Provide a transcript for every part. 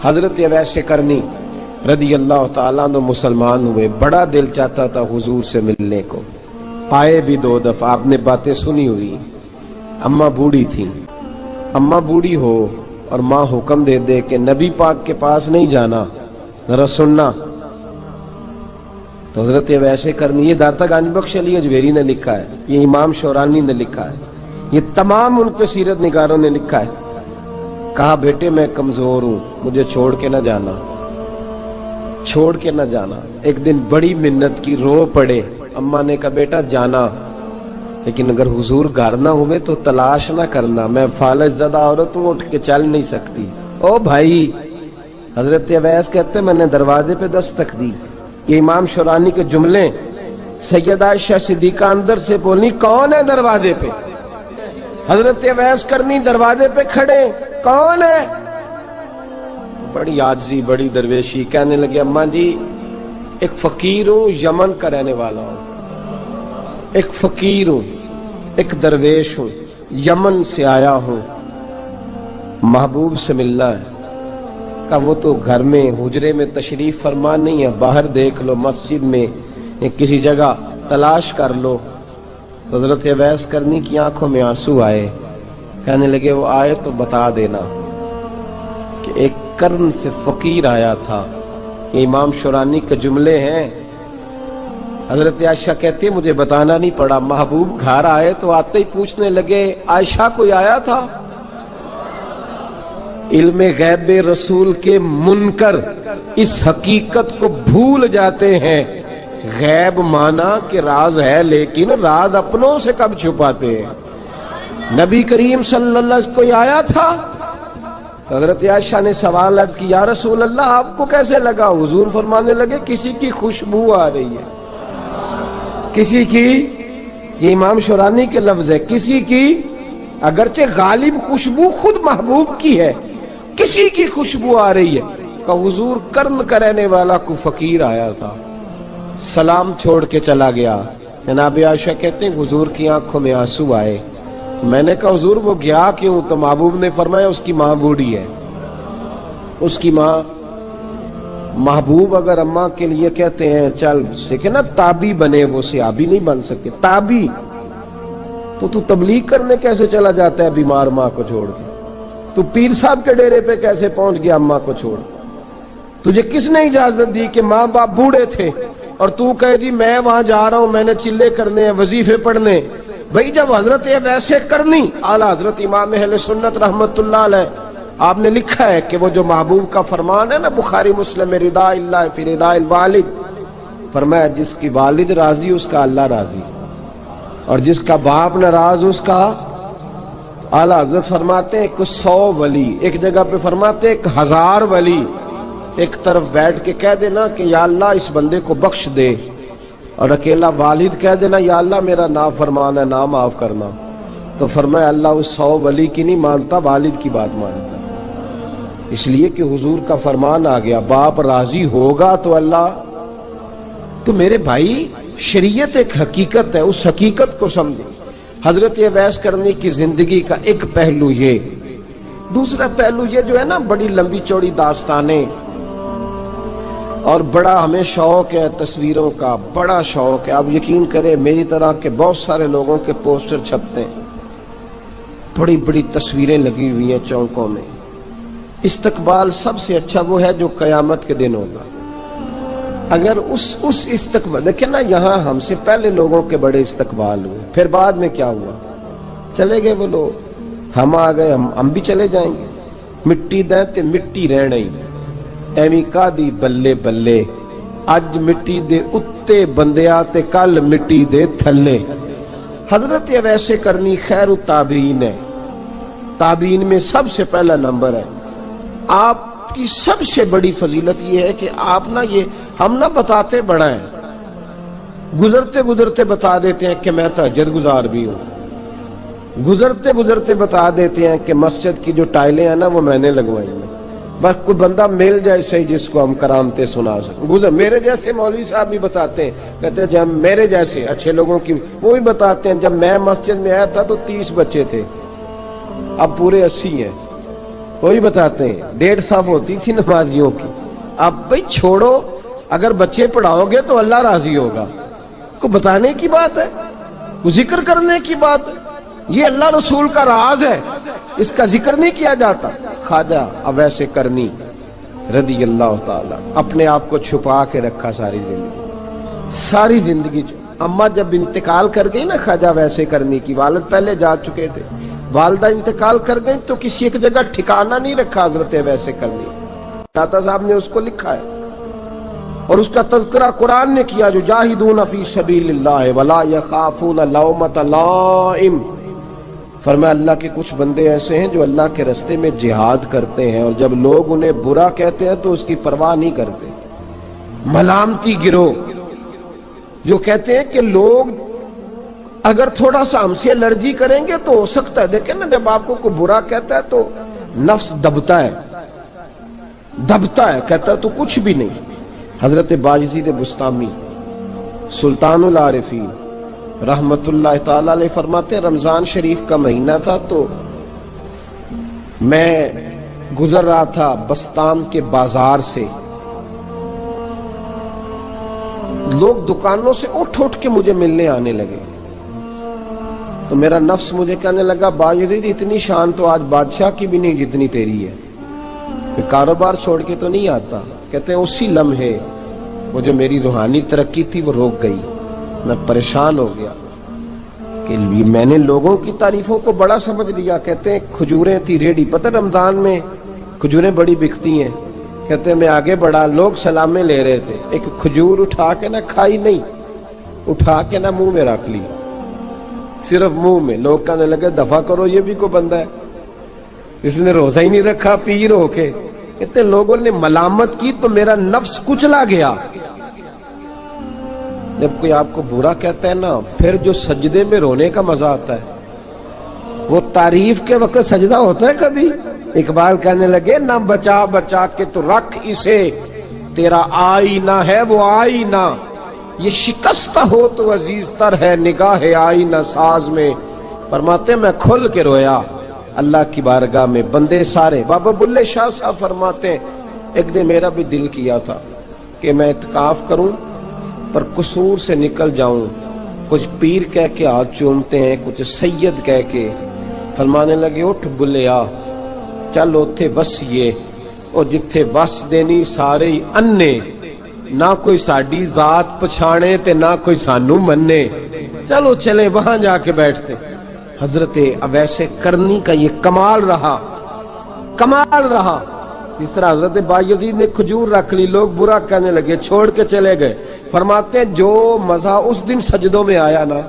حضرت اویس کرنی رضی اللہ تعالیٰ عنہ مسلمان ہوئے، بڑا دل چاہتا تھا حضور سے ملنے کو، آئے بھی 2 دفعہ، آپ نے باتیں سنی ہوئی۔ اماں بوڑھی تھیں، اماں بوڑھی ہو اور ماں حکم دے دے کہ نبی پاک کے پاس نہیں جانا، ذرا سننا، تو حضرت اویس کرنی، یہ داتا گانج بخش علی اجویری نے لکھا ہے، یہ امام شورانی نے لکھا ہے، یہ تمام ان پہ سیرت نگاروں نے لکھا ہے، کہا بیٹے میں کمزور ہوں، مجھے چھوڑ کے نہ جانا، چھوڑ کے نہ جانا۔ ایک دن بڑی منت کی، رو پڑے، اماں نے کہا بیٹا جانا، لیکن اگر حضور گھر نہ ہوئے تو تلاش نہ کرنا، میں فالج زدہ عورت ہوں، اٹھ کے چل نہیں سکتی۔ او بھائی، حضرت اویس کہتے میں نے دروازے پہ دستک دی، یہ امام شورانی کے جملے، سیدہ عائشہ صدیقہ اندر سے بولی کون ہے دروازے پہ؟ حضرت اویس کرنی دروازے پہ کھڑے، کون ہے؟ بڑی عاجزی، بڑی درویشی، کہنے لگے اماں جی ایک فقیر ہوں، یمن کا رہنے والا ہوں، ایک فقیر ہوں، ایک درویش ہوں، یمن سے آیا ہوں، محبوب سے ملنا ہے۔ کہ وہ تو گھر میں حجرے میں تشریف فرما نہیں ہے، باہر دیکھ لو، مسجد میں کسی جگہ تلاش کر لو۔ حضرت اویس کرنی کی آنکھوں میں آنسو آئے، کہنے لگے وہ آئے تو بتا دینا کہ ایک قرن سے فقیر آیا تھا۔ یہ امام شورانی کے جملے ہیں۔ حضرت عائشہ کہتی ہے مجھے بتانا نہیں پڑا، محبوب گھر آئے تو آتے ہی پوچھنے لگے عائشہ کوئی آیا تھا؟ علم غیب رسول کے منکر اس حقیقت کو بھول جاتے ہیں، غیب مانا کہ راز ہے لیکن راز اپنوں سے کب چھپاتے ہیں۔ نبی کریم صلی اللہ علیہ وسلم کوئی آیا تھا؟ حضرت عائشہ نے سوال عرض کی یا رسول اللہ آپ کو کیسے لگا؟ حضور فرمانے لگے کسی کی خوشبو آ رہی ہے، کسی کی، یہ امام شورانی کے لفظ ہے، کسی کی، اگرچہ غالب خوشبو خود محبوب کی ہے، کسی کی خوشبو آ رہی ہے۔ کہ حضور قرن کا رہنے والا کو فقیر آیا تھا، سلام چھوڑ کے چلا گیا۔ جناب عائشہ کہتے ہیں حضور کی آنکھوں میں آنسو آئے۔ میں نے کہا حضور وہ گیا کیوں؟ تو محبوب نے فرمایا اس کی ماں بوڑھی ہے، اس کی ماں۔ محبوب اگر اماں کے لیے کہتے ہیں چل دیکھیں نا تابی بنے، وہ صحابی نہیں بن سکے، تابی، تو تبلیغ کرنے کیسے چلا جاتا ہے بیمار ماں کو چھوڑ کے؟ تو پیر صاحب کے ڈیرے پہ کیسے پہنچ گیا اماں کو چھوڑ؟ تجھے کس نے اجازت دی کہ ماں باپ بوڑھے تھے اور تو کہے جی میں وہاں جا رہا ہوں، میں نے چلے کرنے ہیں، وظیفے پڑھنے؟ بھئی جب حضرت اویس کرنی اعلیٰ حضرت امام اہل سنت رحمت اللہ علیہ، آپ نے لکھا ہے کہ وہ جو محبوب کا فرمان ہے نا بخاری مسلم میں، رضا اللہ فی رضا الوالد، فرمایا جس کی والد راضی اس کا اللہ راضی، اور جس کا باپ ناراض اس کا اعلیٰ حضرت فرماتے ہیں 100 ولی، ایک جگہ پہ فرماتے ہیں 1000 ولی ایک طرف بیٹھ کے کہہ دینا کہ یا اللہ اس بندے کو بخش دے، اور اکیلا والد کہہ دینا یا اللہ میرا نافرمان ہے نہ معاف کرنا، تو فرمایا اللہ اس 100 ولی کی نہیں مانتا، والد کی بات مانتا، اس لیے کہ حضور کا فرمان آ گیا باپ راضی ہوگا تو اللہ۔ تو میرے بھائی شریعت ایک حقیقت ہے، اس حقیقت کو سمجھیں۔ حضرت اویس کرنی کی زندگی کا ایک پہلو یہ، دوسرا پہلو یہ جو ہے نا بڑی لمبی چوڑی داستانیں، اور بڑا ہمیں شوق ہے تصویروں کا، بڑا شوق ہے۔ آپ یقین کریں میری طرح کے بہت سارے لوگوں کے پوسٹر چھپتے ہیں، بڑی بڑی تصویریں لگی ہوئی ہیں چوکوں میں۔ استقبال سب سے اچھا وہ ہے جو قیامت کے دن ہوگا۔ اگر اس استقبال دیکھیں نا، یہاں ہم سے پہلے لوگوں کے بڑے استقبال ہوئے، پھر بعد میں کیا ہوا؟ چلے گئے وہ لوگ، ہم آ گئے، ہم بھی چلے جائیں گے۔ مٹی دیں تے مٹی رہنا ہی، ایویں کا دی بلے بلے، اج مٹی دے اتے بندیا تے کل مٹی دے تھلے۔ حضرت اویس کرنی خیر التابعین ہے، تابعین میں سب سے پہلا نمبر ہے۔ آپ کی سب سے بڑی فضیلت یہ ہے کہ آپ نا، یہ ہم نہ بتاتے بڑا ہیں، گزرتے گزرتے بتا دیتے ہیں کہ میں تہجد گزار بھی ہوں، گزرتے گزرتے بتا دیتے ہیں کہ مسجد کی جو ٹائلیں ہیں نا وہ میں نے لگوائی ہیں، بس کوئی بندہ مل جائے صحیح جس کو ہم کرامتے سنا سکیں۔ میرے جیسے مولوی صاحب بھی بتاتے ہیں، کہتے ہیں جب میرے جیسے اچھے لوگوں کی وہ بھی بتاتے ہیں، جب میں مسجد میں آیا تھا تو 30 بچے تھے، اب پورے 80 ہیں، وہی بتاتے ہیں 1.5 صف ہوتی تھی نمازیوں کی. اب بھائی چھوڑو، اگر بچے پڑھاؤ گے تو اللہ راضی ہوگا. کو بتانے کی بات ہے، کو ذکر کرنے کی بات ہے. یہ اللہ رسول کا راز ہے، اس کا ذکر نہیں کیا جاتا. خواجہ اویس کرنی رضی اللہ تعالی اپنے آپ کو چھپا کے رکھا ساری زندگی. اماں جب انتقال کر گئی نا خواجہ اویس کرنی کی، والد پہلے جا چکے تھے، والدہ انتقال کر گئی تو کسی ایک جگہ ٹھکانہ نہیں رکھا حضرت اویس کرنی. داتا صاحب نے اس کو لکھا ہے اور اس کا تذکرہ قرآن نے کیا، جو جاہدون فی سبیل اللہ ولا یخافون لومۃ لائم. فرمایا اللہ کے کچھ بندے ایسے ہیں جو اللہ کے راستے میں جہاد کرتے ہیں اور جب لوگ انہیں برا کہتے ہیں تو اس کی پرواہ نہیں کرتے. ملامتی گروہ جو کہتے ہیں کہ لوگ اگر تھوڑا سا ہم سے الرجی کریں گے تو ہو سکتا ہے، دیکھیں نا جب آپ کو کوئی برا کہتا ہے تو نفس دبتا ہے، کہتا ہے تو کچھ بھی نہیں. حضرت بایزید بسطامی سلطان العارفین رحمت اللہ تعالی علیہ فرماتے ہیں رمضان شریف کا مہینہ تھا تو میں گزر رہا تھا بستان کے بازار سے، لوگ دکانوں سے اٹھ کے مجھے ملنے آنے لگے تو میرا نفس مجھے کہنے لگا بایزید اتنی شان تو آج بادشاہ کی بھی نہیں جتنی تیری ہے، میں کاروبار چھوڑ کے تو نہیں آتا. کہتے ہیں اسی لمحے وہ جو میری روحانی ترقی تھی وہ روک گئی. میں پریشان ہو گیا کہ میں نے لوگوں کی تعریفوں کو بڑا سمجھ لیا. کہتے ہیں کھجوریں تھی ریڈی، پتہ رمضان میں کھجوریں بڑی بکتی ہیں. کہتے ہیں میں آگے بڑھا، لوگ سلامیں لے رہے تھے، ایک کھجور اٹھا کے نہ کھائی نہیں، اٹھا کے نہ منہ میں رکھ لی، صرف منہ میں. لوگ کہنے لگے دفع کرو، یہ بھی کوئی بندہ ہے اس نے روزہ ہی نہیں رکھا پیر ہو کے. کہتے ہیں لوگوں نے ملامت کی تو میرا نفس کچلا گیا. جب کوئی آپ کو برا کہتا ہے نا، پھر جو سجدے میں رونے کا مزہ آتا ہے وہ تعریف کے وقت سجدہ ہوتا ہے کبھی. اقبال کہنے لگے نہ بچا بچا کے تو رکھ اسے، تیرا آئینہ ہے وہ آئینہ، یہ شکستہ ہو تو عزیز تر ہے نگاہ آئینہ ساز میں. فرماتے میں کھل کے رویا اللہ کی بارگاہ میں. بندے سارے، بابا بلے شاہ صاحب فرماتے ہیں ایک دن میرا بھی دل کیا تھا کہ میں اعتکاف کروں پر قصور سے نکل جاؤں. کچھ پیر کہہ کے ہاتھ چومتے ہیں، کچھ سید کہہ کے. فرمانے لگے اٹھ بلے آ چل اوتھے وسیے، اور جتھے وس دینی سارے ہی انے، نہ کوئی ساڈی ذات پچھانے تے نہ کوئی سانو مننے، چلو چلے وہاں جا کے بیٹھتے. حضرت اویس کرنی کا یہ کمال رہا. جس طرح حضرت بایزید نے کھجور رکھ لی، لوگ برا کہنے لگے، چھوڑ کے چلے گئے. فرماتے ہیں جو مزہ اس دن سجدوں میں آیا نا،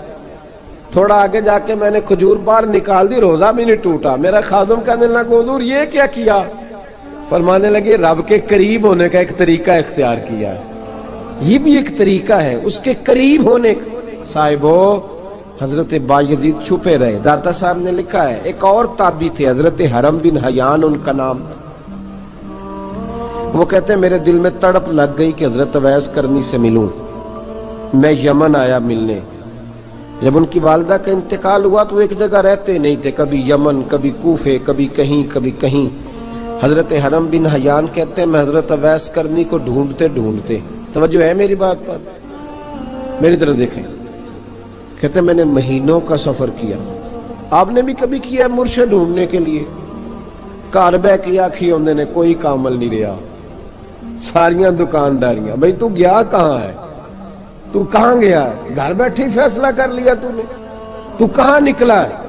تھوڑا آگے جا کے میں نے کھجور باہر نکال دی، روزہ بھی نہیں ٹوٹا. میرا خادم کہنے لگا حضور یہ کیا کیا؟ فرمانے لگے رب کے قریب ہونے کا ایک طریقہ اختیار کیا ہے، یہ بھی ایک طریقہ ہے اس کے قریب ہونے کا. صاحبو حضرت بایزید چھپے رہے. داتا صاحب نے لکھا ہے ایک اور تابعی تھے حضرت حرم بن حیان ان کا نام. وہ کہتے ہیں میرے دل میں تڑپ لگ گئی کہ حضرت اویس کرنی سے ملوں. میں یمن آیا ملنے. جب ان کی والدہ کا انتقال ہوا تو ایک جگہ رہتے نہیں تھے، کبھی یمن، کبھی کوفے، کبھی کہیں. حضرت حرم بن حیان کہتے ہیں میں حضرت اویس کرنی کو ڈھونڈتے، توجہ ہے میری بات پر، میری طرف دیکھیں. کہتے ہیں میں نے مہینوں کا سفر کیا. آپ نے بھی کبھی کیا مرشد ڈھونڈنے کے لیے؟ گھر بہ کے آکھی ہوندے نے کوئی کامل نہیں رہا، ساریاں دکانداریاں. بھئی تو گیا کہاں ہے؟ تو کہاں گیا ہے؟ گھر بیٹھے فیصلہ کر لیا تو نے؟ تو کہاں نکلا ہے؟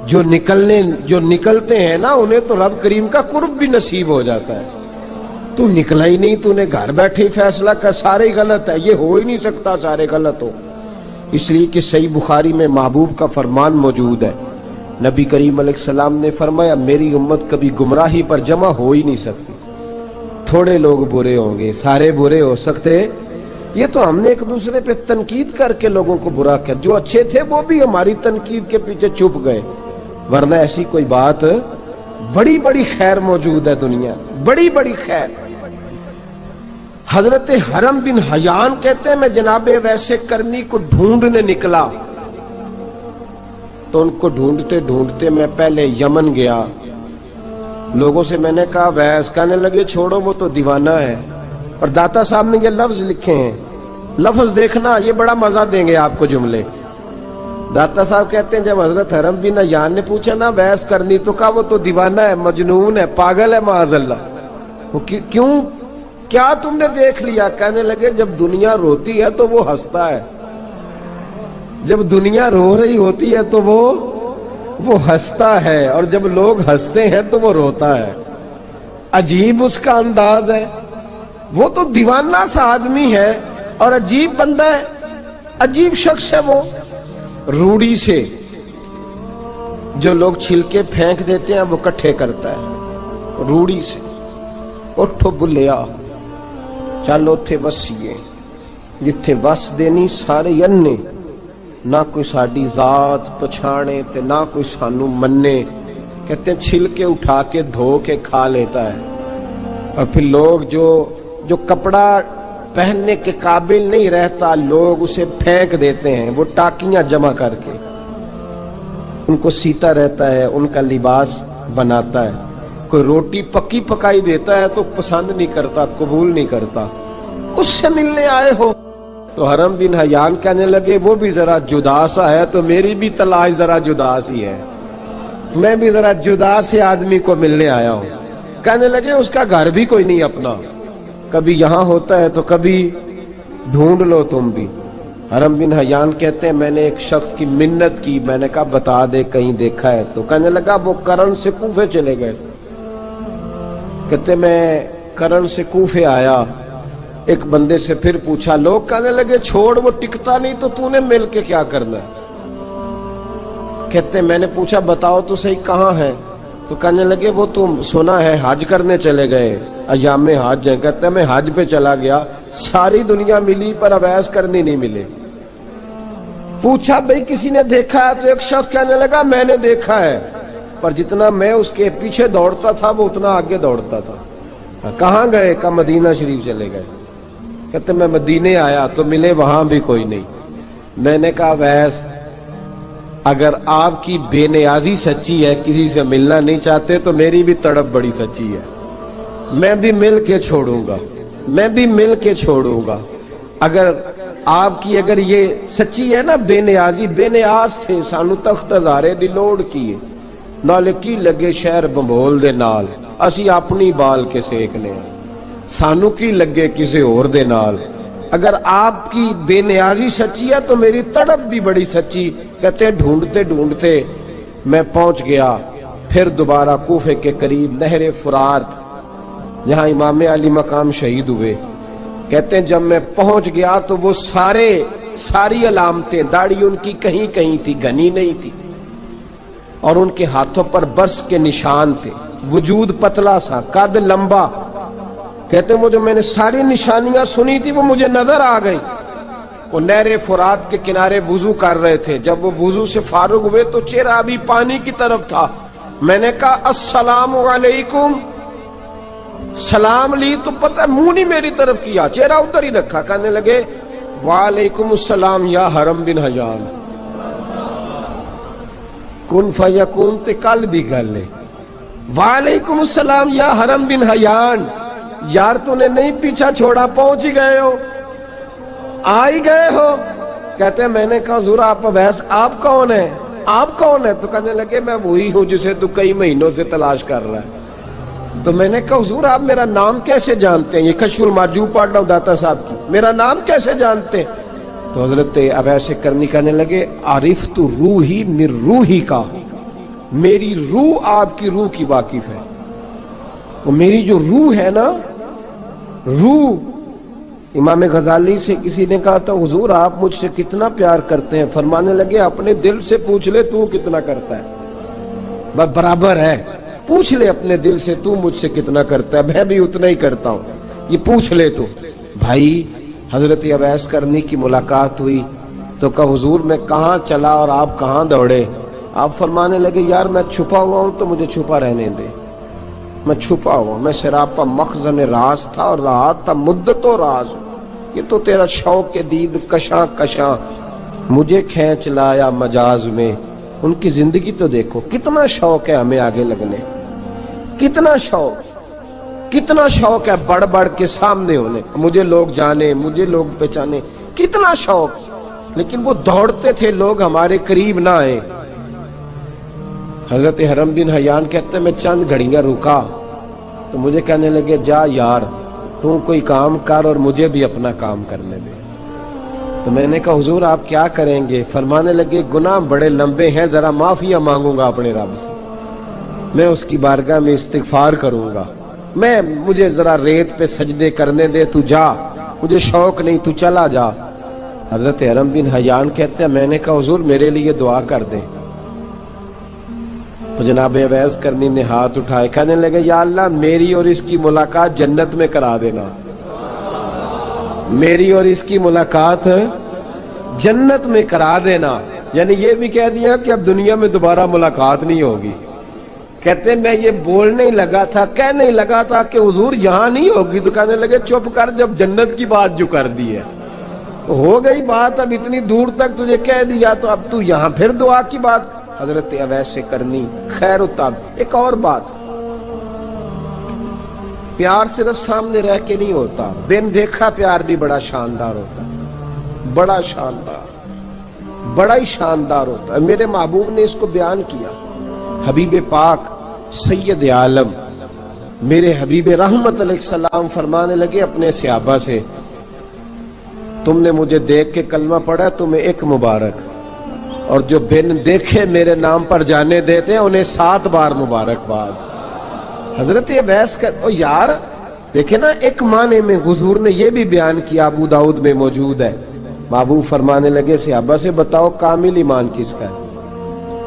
جو نکلتے ہیں نا انہیں تو رب کریم کا قرب بھی نصیب ہو جاتا ہے. تو نکلا ہی نہیں، تو نے گھر بیٹھے فیصلہ کر سارے غلط ہے. یہ ہو ہی نہیں سکتا سارے غلط ہو. اس لیے کہ صحیح بخاری میں محبوب کا فرمان موجود ہے. نبی کریم علیہ السلام نے فرمایا میری امت کبھی گمراہی پر جمع ہو ہی نہیں سکتی. تھوڑے لوگ برے ہوں گے، سارے برے ہو سکتے. یہ تو ہم نے ایک دوسرے پہ تنقید کر کے لوگوں کو برا کیا. جو اچھے تھے وہ بھی ہماری تنقید کے پیچھے چھپ گئے، ورنہ ایسی کوئی بات. بڑی بڑی خیر موجود ہے دنیا، بڑی بڑی خیر. حضرت حرم بن حیان کہتے ہیں میں جناب اویس کرنی کو ڈھونڈنے نکلا تو ان کو ڈھونڈتے میں پہلے یمن گیا، لوگوں سے میں نے کہا ویس، کہنے لگے چھوڑو وہ تو دیوانہ ہے. اور داتا صاحب نے یہ لفظ لکھے ہیں، لفظ دیکھنا، یہ بڑا مزہ دیں گے آپ کو جملے. داتا صاحب کہتے ہیں جب حضرت حرم بن حیان نے پوچھا نا ویس کرنی، تو کہا وہ تو دیوانہ ہے، مجنون ہے، پاگل ہے معاذ اللہ. وہ کیوں، کیا تم نے دیکھ لیا؟ کہنے لگے جب دنیا روتی ہے تو وہ ہنستا ہے، جب دنیا رو رہی ہوتی ہے تو وہ ہنستا ہے، اور جب لوگ ہنستے ہیں تو وہ روتا ہے. عجیب اس کا انداز ہے. وہ تو دیوانہ سا آدمی ہے اور عجیب بندہ ہے، عجیب شخص ہے. وہ روڑی سے جو لوگ چھلکے پھینک دیتے ہیں وہ کٹھے کرتا ہے، روڑی سے. اٹھو بلیا چلو تھے وسیے جتھے وس دینی سارے ینے، نہ کوئی ساڈی ذات پچھانے تے نہ کوئی سانو منے. کہتے ہیں چھلکے اٹھا کے دھو کے کھا لیتا ہے. اور پھر لوگ جو کپڑا پہننے کے قابل نہیں رہتا لوگ اسے پھینک دیتے ہیں، وہ ٹاکیاں جمع کر کے ان کو سیتا رہتا ہے، ان کا لباس بناتا ہے. کوئی روٹی پکی پکائی دیتا ہے تو پسند نہیں کرتا، قبول نہیں کرتا. اس سے ملنے آئے ہو. تو حرم بن حیان کہنے لگے وہ بھی ذرا جدا سا ہے تو میری بھی تلاش ذرا جدا سی ہے، میں بھی ذرا جدا سے آدمی کو ملنے آیا ہوں. کہنے لگے اس کا گھر بھی کوئی نہیں اپنا، کبھی یہاں ہوتا ہے تو کبھی ڈھونڈ لو تم بھی. حرم بن حیان کہتے ہیں میں نے ایک شخص کی منت کی، میں نے کہا بتا دے کہیں دیکھا ہے. تو کہنے لگا وہ کرن سے کوفے چلے گئے. کہتے میں کرن سے کوفے آیا، ایک بندے سے پھر پوچھا، لوگ کہنے لگے چھوڑ وہ ٹکتا نہیں تو تو نے مل کے کیا کرنا ہے. کہتے میں نے پوچھا بتاؤ تو صحیح کہاں ہے. تو کہنے لگے وہ تم سنا ہے حج کرنے چلے گئے، ایام حج ہیں. کہتے میں حج پہ چلا گیا، ساری دنیا ملی پر اویس کرنی نہیں ملے. پوچھا بھئی کسی نے دیکھا ہے؟ تو ایک شخص کہنے لگا میں نے دیکھا ہے، پر جتنا میں اس کے پیچھے دوڑتا تھا وہ اتنا آگے دوڑتا تھا. کہاں گئے؟ کہ مدینہ شریف چلے گئے. کہتے میں مدینے آیا تو ملے وہاں بھی کوئی نہیں. میں نے کہا ویس اگر آپ کی بے نیازی سچی ہے، کسی سے ملنا نہیں چاہتے، تو میری بھی تڑپ بڑی سچی ہے. میں بھی مل کے چھوڑوں گا، میں بھی مل کے چھوڑوں گا. اگر آپ کی اگر یہ سچی ہے نا بے نیازی، بے نیاز تھے، سانو تخت ہزارے دی لوڑ کیے، نالے کی لگے شہر بمبول دے نال، اسی اپنی بال کے سیکنے، سانو کی لگے کسی اور دے نال. اگر آپ کی بے نیازی سچی ہے تو میری تڑپ بھی بڑی سچی. کہتے ہیں ڈھونڈتے ڈھونڈتے میں پہنچ گیا پھر دوبارہ کوفے کے قریب نہر فرات جہاں امام علی مقام شہید ہوئے. کہتے ہیں جب میں پہنچ گیا تو وہ ساری علامتیں، داڑھی ان کی کہیں کہیں تھی، گھنی نہیں تھی، اور ان کے ہاتھوں پر برس کے نشان تھے، وجود پتلا سا، قد لمبا. کہتے ہیں وہ جو میں نے ساری نشانیاں سنی تھی وہ مجھے نظر آ گئی. وہ نہر فرات کے کنارے وضو کر رہے تھے. جب وہ وضو سے فارغ ہوئے تو چہرہ ابھی پانی کی طرف تھا. میں نے کہا السلام علیکم، سلام لی تو پتہ منہ نہیں میری طرف کیا، چہرہ ادھر ہی رکھا. کہنے لگے وعلیکم السلام یا حرم بن حیان. کن فیکون تے کل دی گل ہے. وعلیکم السلام یا حرم بن حیان. یار تو نے نہیں پیچھا چھوڑا، پہنچ ہی گئے ہو، آ ہی گئے ہو. کہتے ہیں میں نے کہا حضور آپ اویس آپ کون ہیں، آپ کون ہیں؟ تو کہنے لگے میں وہی ہوں جسے تو کئی مہینوں سے تلاش کر رہا ہے. تو میں نے کہا حضور آپ میرا نام کیسے جانتے ہیں؟ یہ کشف المحجوب پڑھ رہا ہوں داتا صاحب کی، میرا نام کیسے جانتے ہیں؟ تو حضرت اویس کرنی کہنے لگے عرفت روحی من روحی کا، میری روح آپ کی روح کی واقف ہے. وہ میری جو روح ہے نا، روح. امام غزالی سے کسی نے کہا تھا حضور آپ مجھ سے کتنا پیار کرتے ہیں؟ فرمانے لگے اپنے دل سے پوچھ لے تو کتنا کرتا ہے، برابر ہے. پوچھ لے اپنے دل سے تو مجھ سے کتنا کرتا ہے، میں بھی اتنا ہی کرتا ہوں، یہ پوچھ لے تو. بھائی حضرت اویس کرنی کی ملاقات ہوئی تو کہا حضور میں کہاں چلا اور آپ کہاں دوڑے؟ آپ فرمانے لگے یار میں چھپا ہوا ہوں تو مجھے چھپا رہنے دے، میں چھپا ہوا، میں سراپا مخزن راز تھا اور رہا تھا مدت و راز. یہ تو تیرا شوق کے دید کشاں کشاں مجھے کھینچ لایا مجاز میں. ان کی زندگی تو دیکھو کتنا شوق ہے ہمیں آگے لگنے. کتنا شوق ہے بڑھ بڑھ کے سامنے ہونے، مجھے لوگ جانے، مجھے لوگ پہچانے، کتنا شوق، لیکن وہ دوڑتے تھے لوگ ہمارے قریب نہ آئے۔ حضرت حرم بن حیان کہتے ہیں میں چند گھڑیاں رکا تو مجھے کہنے لگے جا یار تو کوئی کام کر اور مجھے بھی اپنا کام کرنے دے۔ تو میں نے کہا حضور آپ کیا کریں گے؟ فرمانے لگے گناہ بڑے لمبے ہیں، ذرا معافیاں مانگوں گا اپنے رب سے، میں اس کی بارگاہ میں استغفار کروں گا، مجھے ذرا ریت پہ سجدے کرنے دے، تو جا، مجھے شوق نہیں، تو چلا جا۔ حضرت حرم بن حیان کہتے ہیں میں نے کہا حضور میرے لیے دعا کر دیں۔ تو جناب اویس کرنی نے ہاتھ اٹھائے، کہنے لگے یا اللہ میری اور اس کی ملاقات جنت میں کرا دینا، میری اور اس کی ملاقات جنت میں کرا دینا، یعنی یہ بھی کہہ دیا کہ اب دنیا میں دوبارہ ملاقات نہیں ہوگی۔ کہتے ہیں میں یہ بولنے ہی لگا تھا، کہنے ہی لگا تھا کہ حضور یہاں نہیں ہوگی، تو کہنے لگے چپ کر، جب جنت کی بات جو کر دی ہے ہو گئی بات، اب اتنی دور تک تجھے کہہ دیا تو اب تو یہاں پھر دعا کی بات۔ حضرت اویس کرنی خیر اتاب۔ ایک اور بات، پیار صرف سامنے رہ کے نہیں ہوتا، بن دیکھا پیار بھی بڑا شاندار ہوتا، بڑا شاندار، بڑا ہی شاندار ہوتا ہے۔ میرے محبوب نے اس کو بیان کیا، حبیب پاک سید عالم میرے حبیب رحمت علیہ السلام فرمانے لگے اپنے صحابہ سے تم نے مجھے دیکھ کے کلمہ پڑھا تمہیں ایک مبارک، اور جو بن دیکھے میرے نام پر جانے دیتے ہیں انہیں 7 بار مبارکباد۔ حضرت اویس کا یار دیکھیں نا، ایک معنی میں حضور نے یہ بھی بیان کیا، ابو داؤد میں موجود ہے۔ محبوب فرمانے لگے صحابہ سے بتاؤ کامل ایمان کس کا ہے؟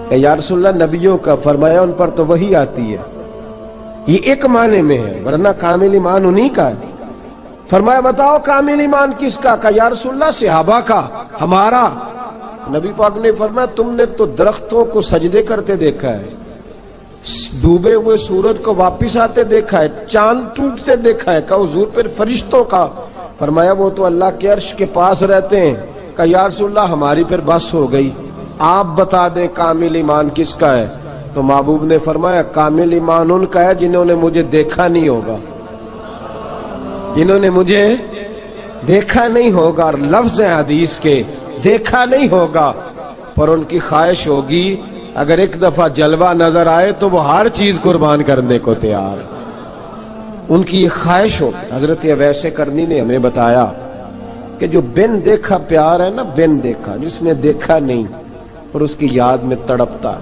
کہ یا رسول اللہ نبیوں کا۔ فرمایا ان پر تو وہی آتی ہے، یہ ایک معنی میں ہے، ورنہ کامل ایمان انہی کا ہے۔ فرمایا بتاؤ کامل ایمان کس کا؟ کہ یا رسول اللہ صحابہ کا، ہمارا۔ نبی پاک نے فرمایا تم نے تو درختوں کو سجدے کرتے دیکھا ہے، ڈوبے ہوئے سورج کو واپس آتے دیکھا ہے، چاند ٹوٹتے دیکھا ہے، کہ حضور پھر فرشتوں کا؟ فرمایا وہ تو اللہ کے عرش کے پاس رہتے ہیں۔ کہ یا رسول اللہ ہماری پھر بس ہو گئی، آپ بتا دیں کامل ایمان کس کا ہے؟ تو محبوب نے فرمایا کامل ایمان ان کا ہے جنہوں نے مجھے دیکھا نہیں ہوگا، جنہوں نے مجھے دیکھا نہیں ہوگا، اور لفظ ہیں حدیث کے دیکھا نہیں ہوگا، پر ان کی خواہش ہوگی اگر ایک دفعہ جلوہ نظر آئے تو وہ ہر چیز قربان کرنے کو تیار، ان کی یہ خواہش ہو۔ حضرت اویس کرنی نے ہمیں بتایا کہ جو بن دیکھا پیار ہے نا، بن دیکھا، جس نے دیکھا نہیں پر اس کی یاد میں تڑپتا،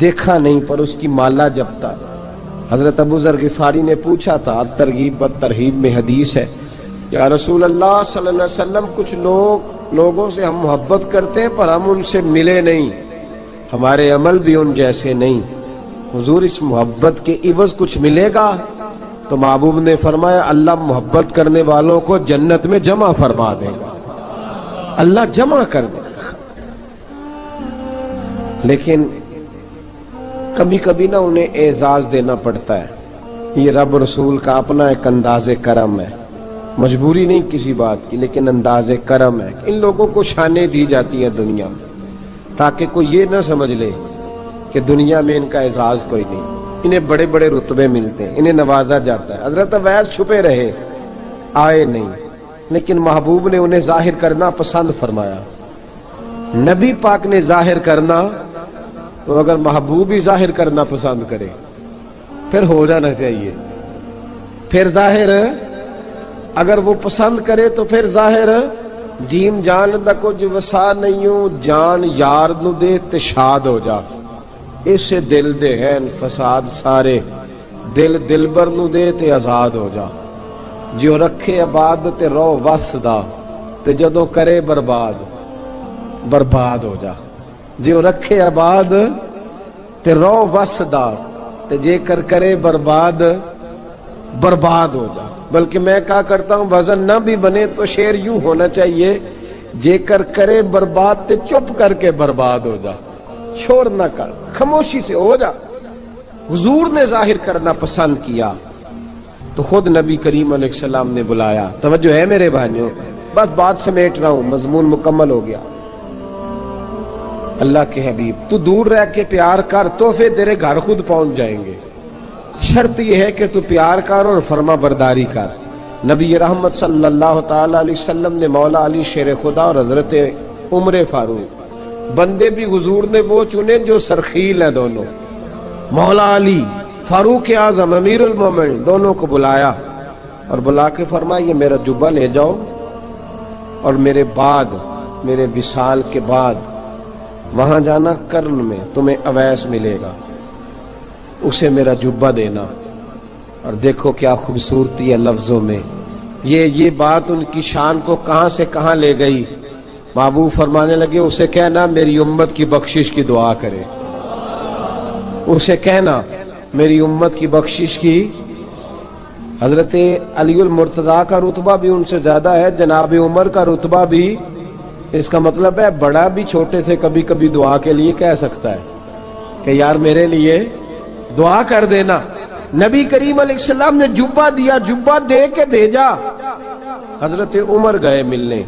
دیکھا نہیں پر اس کی مالا جپتا۔ حضرت ابو ذر غفاری نے پوچھا تھا، ترغیب و ترہیب میں حدیث ہے، یا رسول اللہ صلی اللہ علیہ وسلم کچھ لوگوں سے ہم محبت کرتے ہیں پر ہم ان سے ملے نہیں، ہمارے عمل بھی ان جیسے نہیں، حضور اس محبت کے عوض کچھ ملے گا؟ تو محبوب نے فرمایا اللہ محبت کرنے والوں کو جنت میں جمع فرما دے گا، اللہ جمع کر دے گا۔ لیکن کبھی کبھی نہ انہیں اعزاز دینا پڑتا ہے، یہ رب رسول کا اپنا ایک انداز کرم ہے، مجبوری نہیں کسی بات کی، لیکن انداز کرم ہے۔ ان لوگوں کو شانیں دی جاتی ہیں دنیا میں تاکہ کوئی یہ نہ سمجھ لے کہ دنیا میں ان کا اعزاز کوئی نہیں، انہیں بڑے بڑے رتبے ملتے ہیں، انہیں نوازا جاتا ہے۔ حضرت اویس چھپے رہے، آئے نہیں، لیکن محبوب نے انہیں ظاہر کرنا پسند فرمایا۔ نبی پاک نے ظاہر کرنا، تو اگر محبوب ہی ظاہر کرنا پسند کرے پھر ہو جانا چاہیے، پھر ظاہر اگر وہ پسند کرے تو پھر ظاہر جیم جان دا کچھ وسا نہیں، جان یار نو دے تے شاد ہو جا، اسے دل دے ہیں فساد سارے، دل دلبر نو دے تے آزاد ہو جا، جو رکھے آباد تے رو وس دا تے جدوں کرے برباد برباد ہو جا، جو رکھے آباد تے رو وس دا تے جے کر کرے برباد برباد ہو جا۔ بلکہ میں کہا کرتا ہوں وزن نہ بھی بنے تو شعر یوں ہونا چاہیے، جے کر کرے برباد تے چپ کر کے برباد ہو جا، شور نہ کر، خاموشی سے ہو جا۔ حضور نے ظاہر کرنا پسند کیا تو خود نبی کریم علیہ السلام نے بلایا۔ توجہ ہے میرے بھائیوں، بس بات سمیٹ رہا ہوں، مضمون مکمل ہو گیا۔ اللہ کے حبیب تو دور رہ کے پیار کر، تحفے تیرے گھر خود پہنچ جائیں گے، شرط یہ ہے کہ تو پیار کر اور فرما برداری کر۔ نبی رحمت صلی اللہ تعالی علیہ وسلم نے مولا علی شیر خدا اور حضرت عمر فاروق، بندے بھی حضور نے وہ چنے جو سرخیل ہیں دونوں، مولا علی فاروق اعظم امیر المومنین، دونوں کو بلایا اور بلا کے فرمایا یہ میرا جبہ لے جاؤ اور میرے بعد، میرے وصال کے بعد وہاں جانا، کرن میں تمہیں اویس ملے گا، اسے میرا جبہ دینا۔ اور دیکھو کیا خوبصورتی ہے لفظوں میں، یہ بات ان کی شان کو کہاں سے کہاں لے گئی۔ محبوب فرمانے لگے اسے کہنا میری امت کی بخشش کی دعا کرے، اسے کہنا میری امت کی بخشش کی۔ حضرت علی المرتضیٰ کا رتبہ بھی ان سے زیادہ ہے، جناب عمر کا رتبہ بھی، اس کا مطلب ہے بڑا بھی چھوٹے سے کبھی کبھی دعا کے لیے کہہ سکتا ہے کہ یار میرے لیے دعا کر دینا۔ نبی کریم علیہ السلام نے جبہ دیا، جبہ دے کے بھیجا۔ حضرت عمر گئے ملنے،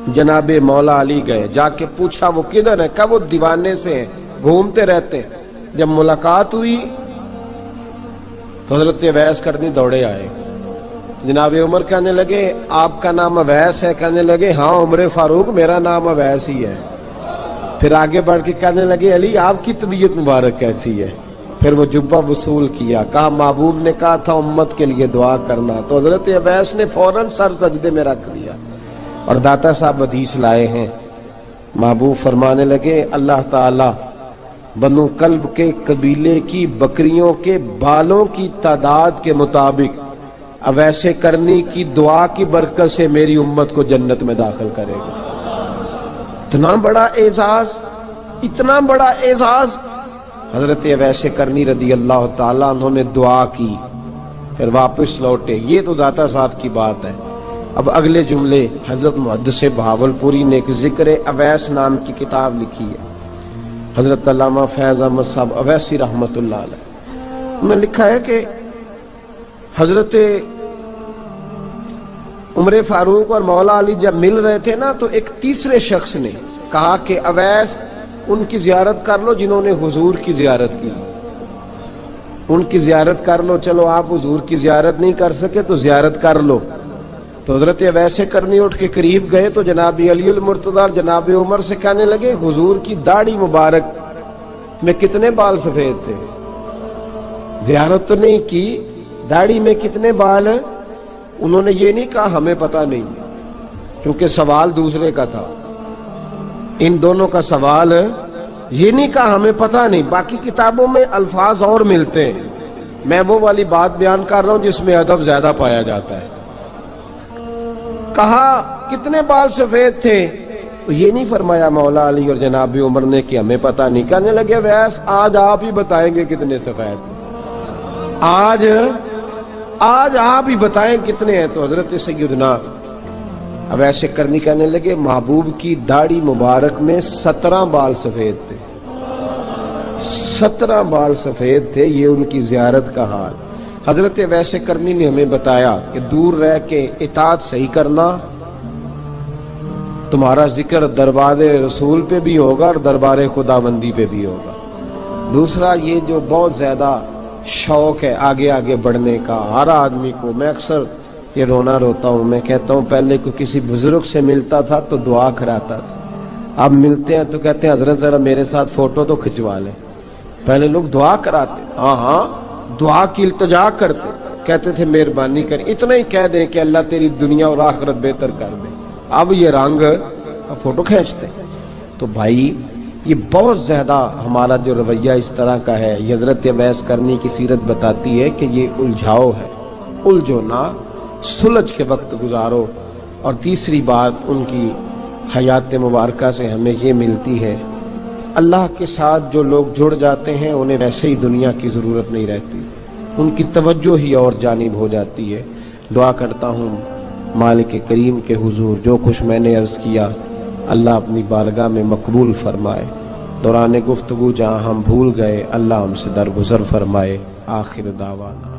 جناب مولا علی گئے، جا کے پوچھا وہ کدھر ہے، کہا وہ دیوانے سے ہیں، گھومتے رہتے ہیں۔ جب ملاقات ہوئی تو حضرت اویس کرنی دوڑے آئے، جناب عمر کہنے لگے آپ کا نام اویس ہے؟ کہنے لگے ہاں عمر فاروق میرا نام اویس ہی ہے۔ پھر آگے بڑھ کے کہنے لگے علی آپ کی طبیعت مبارک کیسی ہے؟ پھر وہ جبہ وصول کیا، کہا محبوب نے کہا تھا امت کے لیے دعا کرنا، تو حضرت اویس نے فوراً سر سجدے میں رکھ دیا۔ اور داتا صاحب حدیث لائے ہیں، محبوب فرمانے لگے اللہ تعالی بنو کلب کے قبیلے کی بکریوں کے بالوں کی تعداد کے مطابق اویس کرنی کی دعا کی برکت سے میری امت کو جنت میں داخل کرے گا۔ اتنا بڑا اعزاز، اتنا اعزاز اعزاز۔ حضرت اویس کرنی رضی اللہ تعالیٰ عنہ نے دعا کی، پھر واپس لوٹے۔ یہ تو داتا صاحب کی بات ہے۔ اب اگلے جملے حضرت محدث بہاولپوری نے ایک ذکر اویس نام کی کتاب لکھی ہے، حضرت علامہ فیض احمد صاحب اویسی رحمت اللہ علیہ، انہوں نے لکھا ہے کہ حضرت عمر فاروق اور مولا علی جب مل رہے تھے نا تو ایک تیسرے شخص نے کہا کہ اویس ان کی زیارت کر لو جنہوں نے حضور کی زیارت کی، ان کی زیارت کر لو، چلو آپ حضور کی زیارت نہیں کر سکے تو زیارت کر لو۔ تو حضرت اویس کرنی اٹھ کے قریب گئے تو جناب علی المرتضیٰ اور جناب عمر سے کہنے لگے حضور کی داڑھی مبارک میں کتنے بال سفید تھے؟ زیارت تو نہیں کی، داڑھی میں کتنے بال ہیں؟ انہوں نے یہ نہیں کہا ہمیں پتہ نہیں، کیونکہ سوال دوسرے کا تھا، ان دونوں کا سوال یہ نہیں کہا ہمیں پتہ نہیں۔ باقی کتابوں میں الفاظ اور ملتے ہیں، میں وہ والی بات بیان کر رہا ہوں جس میں ادب زیادہ پایا جاتا ہے۔ کہا کتنے بال سفید تھے؟ تو یہ نہیں فرمایا مولا علی اور جناب عمر نے کہ ہمیں پتہ نہیں۔ کہنے لگے ویس آج آپ ہی بتائیں گے کتنے سفید تھے، آج آپ ہی بتائیں کتنے ہیں۔ تو حضرت سیدنا اویس کرنی کہنے لگے محبوب کی داڑھی مبارک میں 17 بال سفید تھے، 17 بال سفید تھے، یہ ان کی زیارت کا حال۔ حضرت اویس کرنی نے ہمیں بتایا کہ دور رہ کے اطاعت صحیح کرنا، تمہارا ذکر دربار رسول پہ بھی ہوگا اور دربار خداوندی پہ بھی ہوگا۔ دوسرا یہ جو بہت زیادہ شوق ہے آگے آگے بڑھنے کا ہر آدمی کو، میں اکثر یہ رونا روتا ہوں، میں کہتا ہوں پہلے کو کسی بزرگ سے ملتا تھا تو دعا کراتا تھا، اب ملتے ہیں تو کہتے ہیں حضرت ذرا میرے ساتھ فوٹو تو کھنچوا لیں۔ پہلے لوگ دعا کراتے، ہاں دعا کی التجا کرتے، کہتے تھے مہربانی کر، اتنا ہی کہہ دیں کہ اللہ تیری دنیا اور آخرت بہتر کر دے، اب یہ رنگ فوٹو کھینچتے۔ تو بھائی یہ بہت زیادہ ہمارا جو رویہ اس طرح کا ہے، یہ حضرت اویس کرنی کی سیرت بتاتی ہے کہ یہ الجھاؤ ہے، الجھو نہ، سلجھ کے وقت گزارو۔ اور تیسری بات ان کی حیات مبارکہ سے ہمیں یہ ملتی ہے، اللہ کے ساتھ جو لوگ جڑ جاتے ہیں انہیں ویسے ہی دنیا کی ضرورت نہیں رہتی، ان کی توجہ ہی اور جانب ہو جاتی ہے۔ دعا کرتا ہوں مالک کریم کے حضور جو کچھ میں نے عرض کیا اللہ اپنی بارگاہ میں مقبول فرمائے، دوران گفتگو جہاں ہم بھول گئے اللہ ہم سے درگزر فرمائے۔ آخر دعوانا